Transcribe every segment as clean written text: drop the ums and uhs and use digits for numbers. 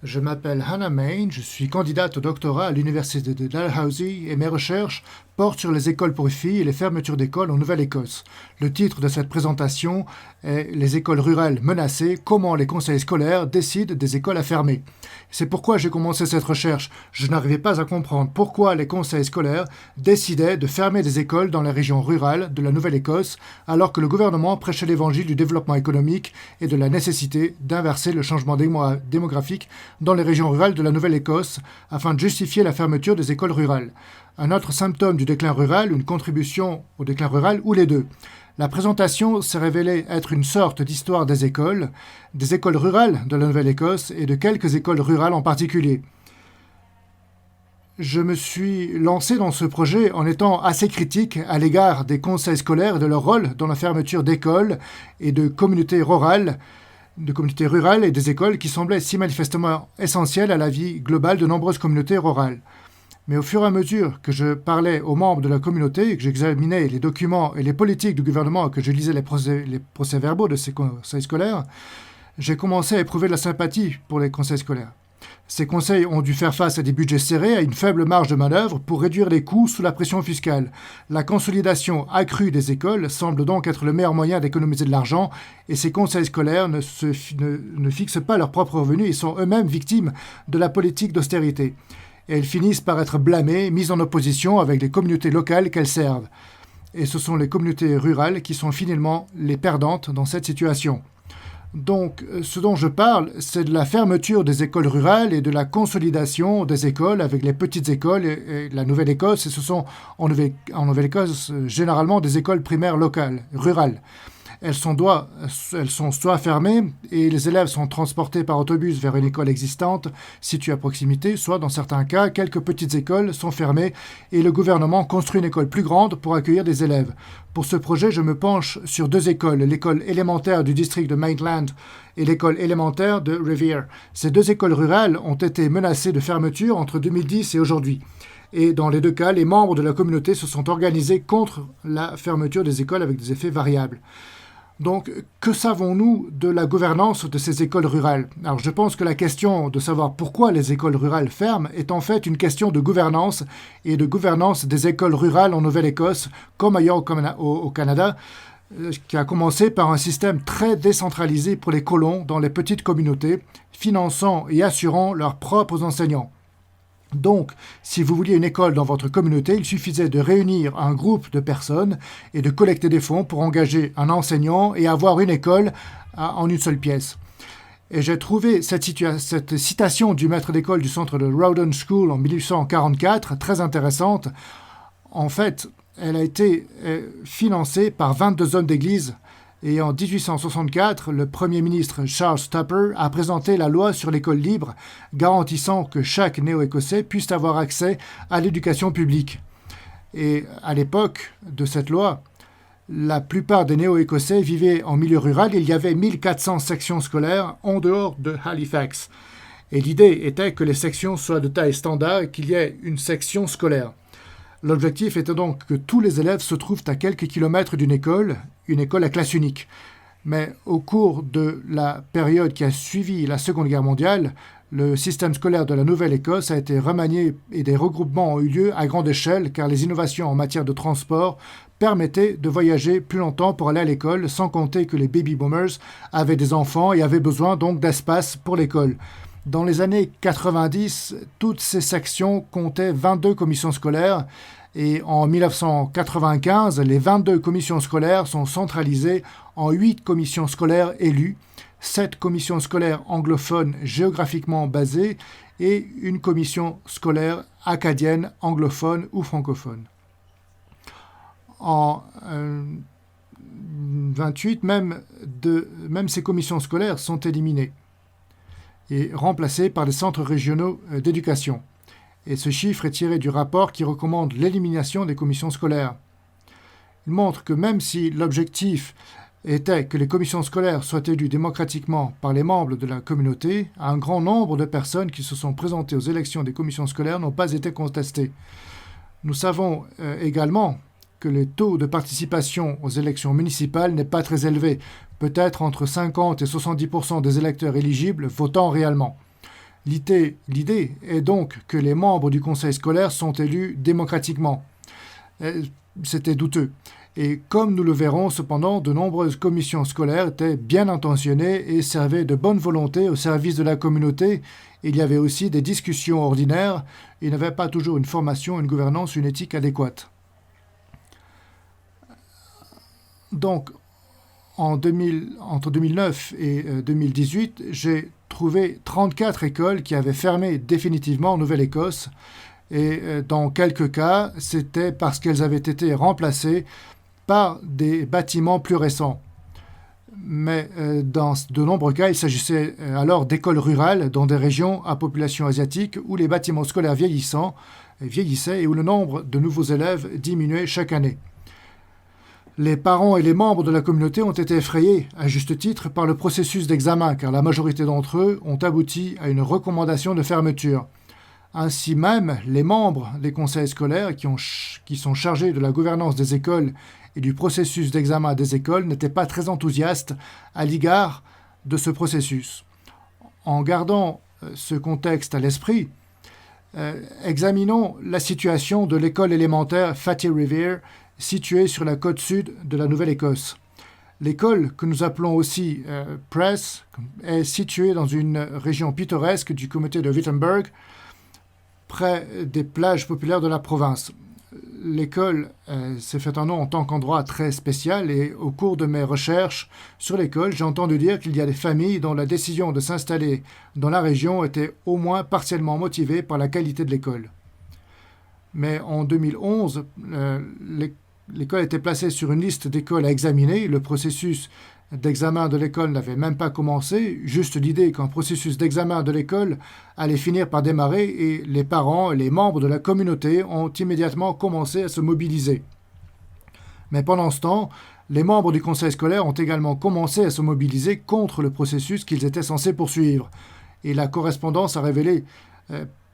Je m'appelle Hannah Main, je suis candidate au doctorat à l'université de Dalhousie et mes recherches portent sur les écoles pour filles et les fermetures d'écoles en Nouvelle-Écosse. Le titre de cette présentation est Les écoles rurales menacées, comment les conseils scolaires décident des écoles à fermer. C'est pourquoi j'ai commencé cette recherche. Je n'arrivais pas à comprendre pourquoi les conseils scolaires décidaient de fermer des écoles dans les régions rurales de la Nouvelle-Écosse alors que le gouvernement prêchait l'évangile du développement économique et de la nécessité d'inverser le changement démographique dans les régions rurales de la Nouvelle-Écosse afin de justifier la fermeture des écoles rurales. Un autre symptôme du déclin rural, une contribution au déclin rural ou les deux. La présentation s'est révélée être une sorte d'histoire des écoles rurales de la Nouvelle-Écosse et de quelques écoles rurales en particulier. Je me suis lancé dans ce projet en étant assez critique à l'égard des conseils scolaires et de leur rôle dans la fermeture d'écoles et de communautés rurales et des écoles qui semblaient si manifestement essentielles à la vie globale de nombreuses communautés rurales. Mais au fur et à mesure que je parlais aux membres de la communauté, que j'examinais les documents et les politiques du gouvernement, que je lisais les procès-verbaux de ces conseils scolaires, j'ai commencé à éprouver de la sympathie pour les conseils scolaires. Ces conseils ont dû faire face à des budgets serrés, à une faible marge de manœuvre pour réduire les coûts sous la pression fiscale. La consolidation accrue des écoles semble donc être le meilleur moyen d'économiser de l'argent et ces conseils scolaires ne fixent pas leurs propres revenus et sont eux-mêmes victimes de la politique d'austérité. Et elles finissent par être blâmées, mises en opposition avec les communautés locales qu'elles servent. Et ce sont les communautés rurales qui sont finalement les perdantes dans cette situation. Donc, ce dont je parle, c'est de la fermeture des écoles rurales et de la consolidation des écoles avec les petites écoles et la Nouvelle-Écosse. Et ce sont en Nouvelle-Écosse généralement des écoles primaires locales, rurales. Elles sont soit fermées et les élèves sont transportés par autobus vers une école existante située à proximité, soit dans certains cas, quelques petites écoles sont fermées et le gouvernement construit une école plus grande pour accueillir des élèves. Pour ce projet, je me penche sur deux écoles, l'école élémentaire du district de Maitland et l'école élémentaire de Revere. Ces deux écoles rurales ont été menacées de fermeture entre 2010 et aujourd'hui. Et dans les deux cas, les membres de la communauté se sont organisés contre la fermeture des écoles avec des effets variables. Donc, que savons-nous de la gouvernance de ces écoles rurales? Alors, je pense que la question de savoir pourquoi les écoles rurales ferment est en fait une question de gouvernance et de gouvernance des écoles rurales en Nouvelle-Écosse, comme ailleurs au Canada, qui a commencé par un système très décentralisé pour les colons dans les petites communautés, finançant et assurant leurs propres enseignants. Donc, si vous vouliez une école dans votre communauté, il suffisait de réunir un groupe de personnes et de collecter des fonds pour engager un enseignant et avoir une école en une seule pièce. Et j'ai trouvé cette citation du maître d'école du centre de Rowden School en 1844 très intéressante. En fait, elle a été financée par 22 hommes d'église. Et en 1864, le Premier ministre Charles Tupper a présenté la loi sur l'école libre, garantissant que chaque néo-écossais puisse avoir accès à l'éducation publique. Et à l'époque de cette loi, la plupart des néo-écossais vivaient en milieu rural. Il y avait 1400 sections scolaires en dehors de Halifax. Et l'idée était que les sections soient de taille standard et qu'il y ait une section scolaire. L'objectif était donc que tous les élèves se trouvent à quelques kilomètres d'une école, une école à classe unique. Mais au cours de la période qui a suivi la Seconde Guerre mondiale, le système scolaire de la Nouvelle-Écosse a été remanié et des regroupements ont eu lieu à grande échelle car les innovations en matière de transport permettaient de voyager plus longtemps pour aller à l'école, sans compter que les baby boomers avaient des enfants et avaient besoin donc d'espace pour l'école. Dans les années 90, toutes ces sections comptaient 22 commissions scolaires et en 1995, les 22 commissions scolaires sont centralisées en 8 commissions scolaires élues, 7 commissions scolaires anglophones géographiquement basées et une commission scolaire acadienne, anglophone ou francophone. En 28, même ces commissions scolaires sont éliminées et remplacés par des centres régionaux d'éducation. Et ce chiffre est tiré du rapport qui recommande l'élimination des commissions scolaires. Il montre que même si l'objectif était que les commissions scolaires soient élues démocratiquement par les membres de la communauté, un grand nombre de personnes qui se sont présentées aux élections des commissions scolaires n'ont pas été contestées. Nous savons également que le taux de participation aux élections municipales n'est pas très élevé, peut-être entre 50 et 70% des électeurs éligibles votant réellement. L'idée est donc que les membres du conseil scolaire sont élus démocratiquement. C'était douteux. Et comme nous le verrons, cependant, de nombreuses commissions scolaires étaient bien intentionnées et servaient de bonne volonté au service de la communauté. Il y avait aussi des discussions ordinaires. Il n'y avait pas toujours une formation, une gouvernance, une éthique adéquate. Donc, entre 2009 et 2018, j'ai trouvé 34 écoles qui avaient fermé définitivement en Nouvelle-Écosse. Et dans quelques cas, c'était parce qu'elles avaient été remplacées par des bâtiments plus récents. Mais dans de nombreux cas, il s'agissait alors d'écoles rurales dans des régions à population asiatique où les bâtiments scolaires vieillissaient et où le nombre de nouveaux élèves diminuait chaque année. Les parents et les membres de la communauté ont été effrayés, à juste titre, par le processus d'examen, car la majorité d'entre eux ont abouti à une recommandation de fermeture. Ainsi même, les membres des conseils scolaires qui sont chargés de la gouvernance des écoles et du processus d'examen des écoles n'étaient pas très enthousiastes à l'égard de ce processus. En gardant ce contexte à l'esprit, examinons la situation de l'école élémentaire Fatty Revere, située sur la côte sud de la Nouvelle-Écosse. L'école, que nous appelons aussi Press, est située dans une région pittoresque du comté de Wittenberg, près des plages populaires de la province. L'école s'est fait un nom en tant qu'endroit très spécial et au cours de mes recherches sur l'école, j'ai entendu dire qu'il y a des familles dont la décision de s'installer dans la région était au moins partiellement motivée par la qualité de l'école. Mais en 2011, l'école était placée sur une liste d'écoles à examiner. Le processus d'examen de l'école n'avait même pas commencé, juste l'idée qu'un processus d'examen de l'école allait finir par démarrer et les parents et les membres de la communauté ont immédiatement commencé à se mobiliser. Mais pendant ce temps, les membres du conseil scolaire ont également commencé à se mobiliser contre le processus qu'ils étaient censés poursuivre. Et la correspondance a révélé,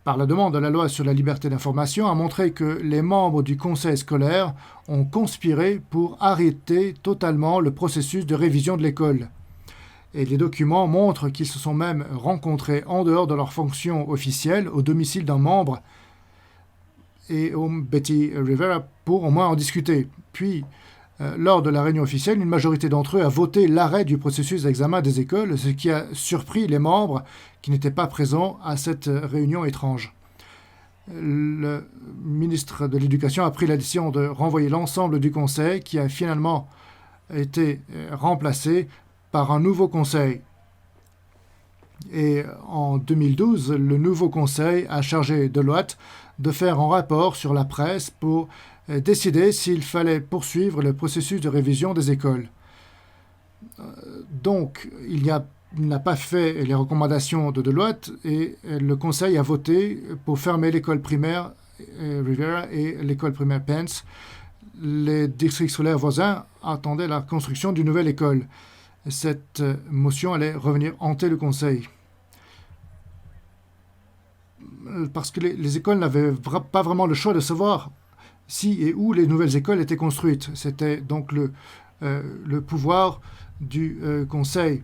par la demande de la loi sur la liberté d'information, a montré que les membres du conseil scolaire ont conspiré pour arrêter totalement le processus de révision de l'école. Et les documents montrent qu'ils se sont même rencontrés en dehors de leurs fonctions officielles au domicile d'un membre et au Betty Rivera pour au moins en discuter. Puis, lors de la réunion officielle, une majorité d'entre eux a voté l'arrêt du processus d'examen des écoles, ce qui a surpris les membres qui n'étaient pas présents à cette réunion étrange. Le ministre de l'Éducation a pris la décision de renvoyer l'ensemble du conseil qui a finalement été remplacé par un nouveau conseil. Et en 2012, le nouveau conseil a chargé Deloitte de faire un rapport sur la presse pour décider s'il fallait poursuivre le processus de révision des écoles. Donc, il n'a pas fait les recommandations de Deloitte et le conseil a voté pour fermer l'école primaire Rivera et l'école primaire Pence. Les districts scolaires voisins attendaient la construction d'une nouvelle école. Cette motion allait revenir hanter le conseil. Parce que les écoles n'avaient pas vraiment le choix de savoir si et où les nouvelles écoles étaient construites. C'était donc le pouvoir du Conseil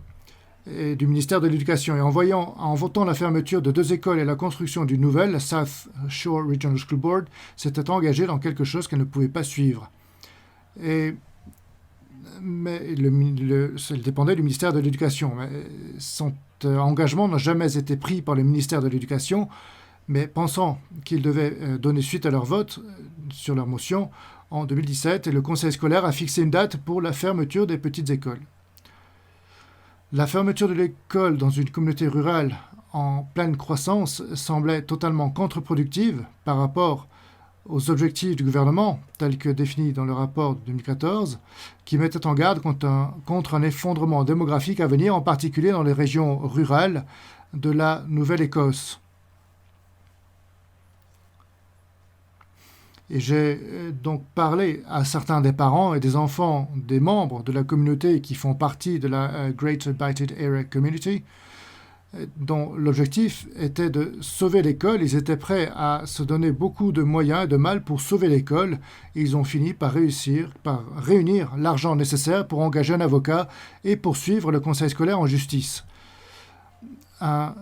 et du ministère de l'Éducation. Et en votant la fermeture de 2 écoles et la construction d'une nouvelle, la South Shore Regional School Board s'était engagée dans quelque chose qu'elle ne pouvait pas suivre. Mais ça dépendait du ministère de l'Éducation. Son engagement n'a jamais été pris par le ministère de l'Éducation, mais pensant qu'ils devaient donner suite à leur vote sur leur motion en 2017, et le conseil scolaire a fixé une date pour la fermeture des petites écoles. La fermeture de l'école dans une communauté rurale en pleine croissance semblait totalement contre-productive par rapport aux objectifs du gouvernement, tels que définis dans le rapport de 2014, qui mettait en garde contre un effondrement démographique à venir, en particulier dans les régions rurales de la Nouvelle-Écosse. Et j'ai donc parlé à certains des parents et des enfants des membres de la communauté qui font partie de la Greater Bighted Area Community, dont l'objectif était de sauver l'école. Ils étaient prêts à se donner beaucoup de moyens et de mal pour sauver l'école. Et ils ont fini par réunir l'argent nécessaire pour engager un avocat et poursuivre le conseil scolaire en justice. un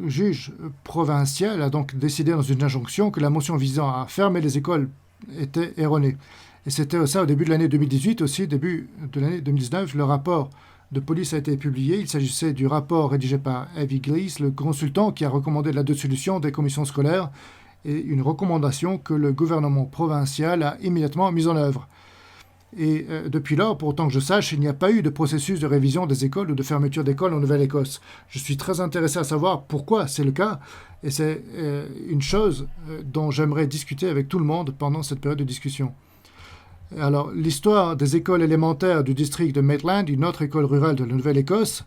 juge provincial a donc décidé dans une injonction que la motion visant à fermer les écoles était erronée. Et c'était ça au début de l'année 2018 aussi, début de l'année 2019, le rapport de police a été publié. Il s'agissait du rapport rédigé par Evie Glees, le consultant qui a recommandé la dissolution des commissions scolaires et une recommandation que le gouvernement provincial a immédiatement mise en œuvre. Et depuis lors, pour autant que je sache, il n'y a pas eu de processus de révision des écoles ou de fermeture d'écoles en Nouvelle-Écosse. Je suis très intéressé à savoir pourquoi c'est le cas, et c'est une chose dont j'aimerais discuter avec tout le monde pendant cette période de discussion. Alors, l'histoire des écoles élémentaires du district de Maitland, une autre école rurale de la Nouvelle-Écosse,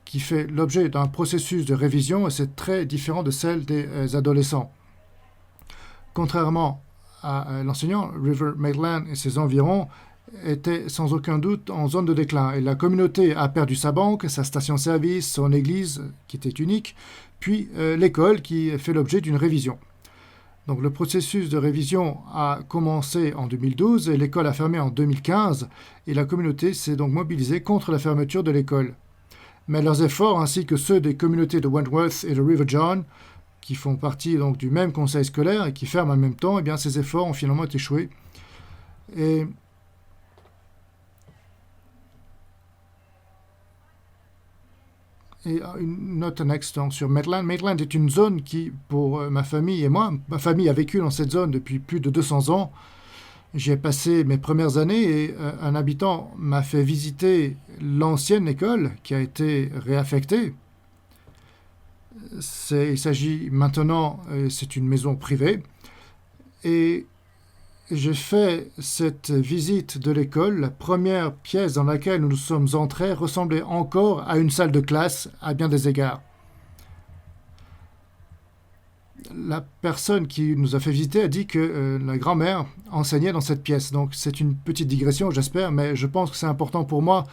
qui fait l'objet d'un processus de révision, et c'est très différent de celle des adolescents. Contrairement à l'enseignant, River Maitland et ses environs était sans aucun doute en zone de déclin et la communauté a perdu sa banque, sa station-service, son église qui était unique, puis l'école qui fait l'objet d'une révision. Donc le processus de révision a commencé en 2012 et l'école a fermé en 2015 et la communauté s'est donc mobilisée contre la fermeture de l'école. Mais leurs efforts ainsi que ceux des communautés de Wentworth et de River John qui font partie donc du même conseil scolaire et qui ferment en même temps, eh bien ces efforts ont finalement échoué. Et une note annexe donc, sur Maitland. Maitland est une zone qui, pour ma famille et moi, ma famille a vécu dans cette zone depuis plus de 200 ans. J'y ai passé mes premières années et un habitant m'a fait visiter l'ancienne école qui a été réaffectée. Il s'agit maintenant, c'est une maison privée. Et j'ai fait cette visite de l'école. La première pièce dans laquelle nous nous sommes entrés ressemblait encore à une salle de classe à bien des égards. La personne qui nous a fait visiter a dit que la grand-mère enseignait dans cette pièce. Donc c'est une petite digression, j'espère, mais je pense que c'est important pour moi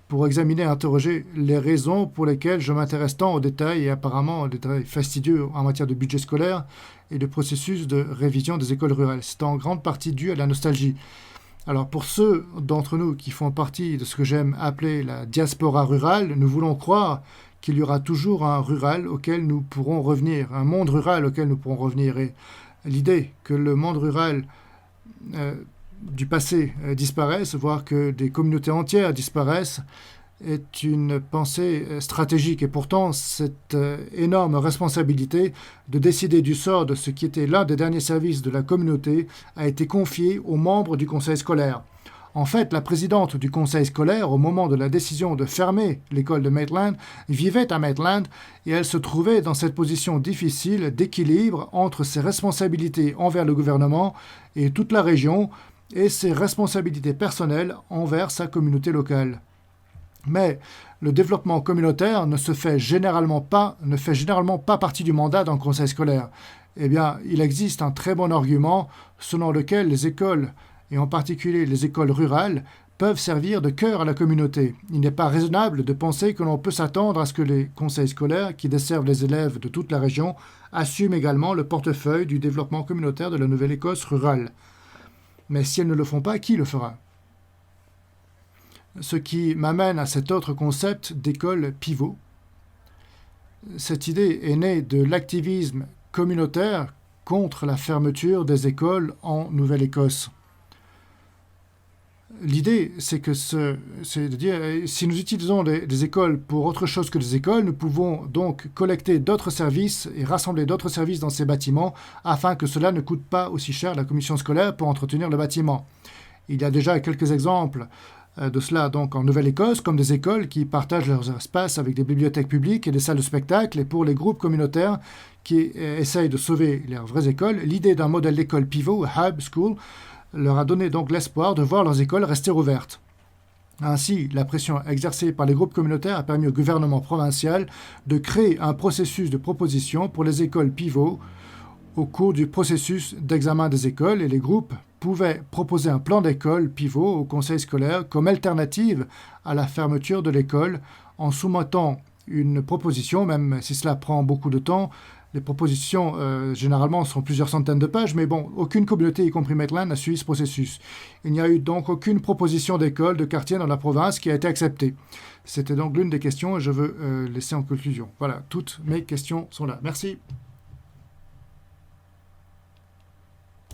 pour examiner et interroger les raisons pour lesquelles je m'intéresse tant aux détails et apparemment aux détails fastidieux en matière de budget scolaire et de processus de révision des écoles rurales. C'est en grande partie dû à la nostalgie. Alors pour ceux d'entre nous qui font partie de ce que j'aime appeler la diaspora rurale, nous voulons croire qu'il y aura toujours un rural auquel nous pourrons revenir, un monde rural auquel nous pourrons revenir. Et l'idée que le monde rural du passé disparaissent, voire que des communautés entières disparaissent, est une pensée stratégique. Et pourtant, cette énorme responsabilité de décider du sort de ce qui était l'un des derniers services de la communauté a été confiée aux membres du conseil scolaire. En fait, la présidente du conseil scolaire, au moment de la décision de fermer l'école de Maitland, vivait à Maitland et elle se trouvait dans cette position difficile d'équilibre entre ses responsabilités envers le gouvernement et toute la région et ses responsabilités personnelles envers sa communauté locale. Mais le développement communautaire ne fait généralement pas partie du mandat d'un conseil scolaire. Eh bien, il existe un très bon argument selon lequel les écoles, et en particulier les écoles rurales, peuvent servir de cœur à la communauté. Il n'est pas raisonnable de penser que l'on peut s'attendre à ce que les conseils scolaires, qui desservent les élèves de toute la région, assument également le portefeuille du développement communautaire de la Nouvelle-Écosse rurale. Mais si elles ne le font pas, qui le fera ? Ce qui m'amène à cet autre concept d'école pivot. Cette idée est née de l'activisme communautaire contre la fermeture des écoles en Nouvelle-Écosse. L'idée, c'est de dire, si nous utilisons des écoles pour autre chose que des écoles, nous pouvons donc collecter d'autres services et rassembler d'autres services dans ces bâtiments afin que cela ne coûte pas aussi cher à la commission scolaire pour entretenir le bâtiment. Il y a déjà quelques exemples de cela donc en Nouvelle-Écosse, comme des écoles qui partagent leurs espaces avec des bibliothèques publiques et des salles de spectacle, et pour les groupes communautaires qui essayent de sauver leurs vraies écoles, l'idée d'un modèle d'école pivot, Hub School, leur a donné donc l'espoir de voir leurs écoles rester ouvertes. Ainsi, la pression exercée par les groupes communautaires a permis au gouvernement provincial de créer un processus de proposition pour les écoles pivots au cours du processus d'examen des écoles, et les groupes pouvaient proposer un plan d'école pivot au conseil scolaire comme alternative à la fermeture de l'école en soumettant une proposition, même si cela prend beaucoup de temps, Les propositions, généralement, sont plusieurs centaines de pages, mais bon, aucune communauté, y compris Maitland, n'a suivi ce processus. Il n'y a eu donc aucune proposition d'école, de quartier dans la province qui a été acceptée. C'était donc l'une des questions et je veux laisser en conclusion. Voilà, toutes mes questions sont là. Merci.